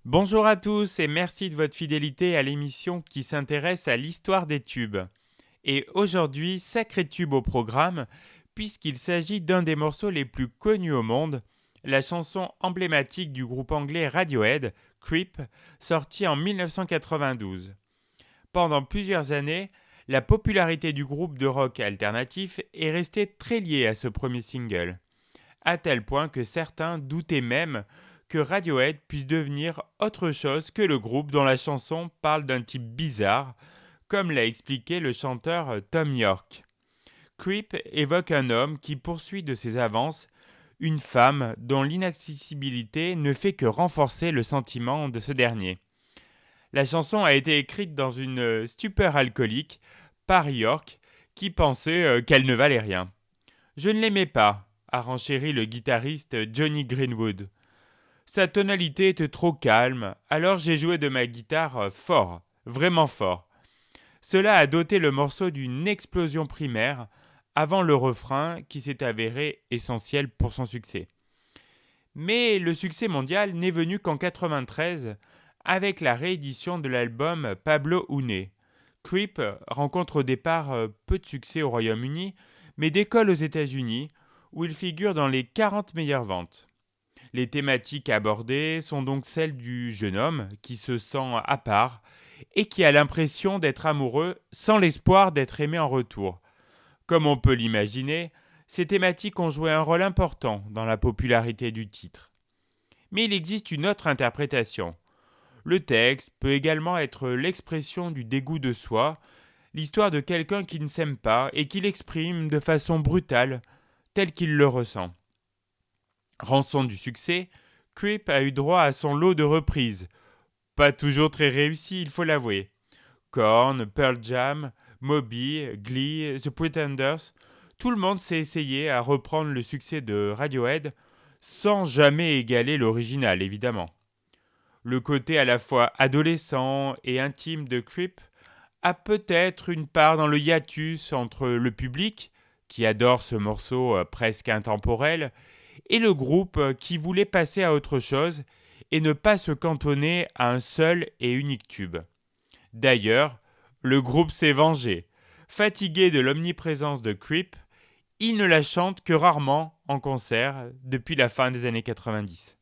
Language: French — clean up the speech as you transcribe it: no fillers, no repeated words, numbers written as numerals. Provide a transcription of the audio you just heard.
Bonjour à tous et merci de votre fidélité à l'émission qui s'intéresse à l'histoire des tubes. Et aujourd'hui, sacré tube au programme, puisqu'il s'agit d'un des morceaux les plus connus au monde, la chanson emblématique du groupe anglais Radiohead, Creep, sortie en 1992. Pendant plusieurs années, la popularité du groupe de rock alternatif est restée très liée à ce premier single, à tel point que certains doutaient même que Radiohead puisse devenir autre chose que le groupe dont la chanson parle d'un type bizarre, comme l'a expliqué le chanteur Tom York. Creep évoque un homme qui poursuit de ses avances une femme dont l'inaccessibilité ne fait que renforcer le sentiment de ce dernier. La chanson a été écrite dans une stupeur alcoolique par York qui pensait qu'elle ne valait rien. Je ne l'aimais pas, a renchéri le guitariste Johnny Greenwood. Sa tonalité était trop calme, alors j'ai joué de ma guitare fort, vraiment fort. Cela a doté le morceau d'une explosion primaire avant le refrain qui s'est avéré essentiel pour son succès. Mais le succès mondial n'est venu qu'en 93 avec la réédition de l'album Pablo Une. Creep rencontre au départ peu de succès au Royaume-Uni, mais décolle aux États-Unis où il figure dans les 40 meilleures ventes. Les thématiques abordées sont donc celles du jeune homme qui se sent à part et qui a l'impression d'être amoureux sans l'espoir d'être aimé en retour. Comme on peut l'imaginer, ces thématiques ont joué un rôle important dans la popularité du titre. Mais il existe une autre interprétation. Le texte peut également être l'expression du dégoût de soi, l'histoire de quelqu'un qui ne s'aime pas et qui l'exprime de façon brutale, tel qu'il le ressent. Rançon du succès, Creep a eu droit à son lot de reprises. Pas toujours très réussies, il faut l'avouer. Korn, Pearl Jam, Moby, Glee, The Pretenders, tout le monde s'est essayé à reprendre le succès de Radiohead sans jamais égaler l'original, évidemment. Le côté à la fois adolescent et intime de Creep a peut-être une part dans le hiatus entre le public, qui adore ce morceau presque intemporel, et le groupe qui voulait passer à autre chose et ne pas se cantonner à un seul et unique tube. D'ailleurs, le groupe s'est vengé. Fatigué de l'omniprésence de Creep, il ne la chante que rarement en concert depuis la fin des années 90.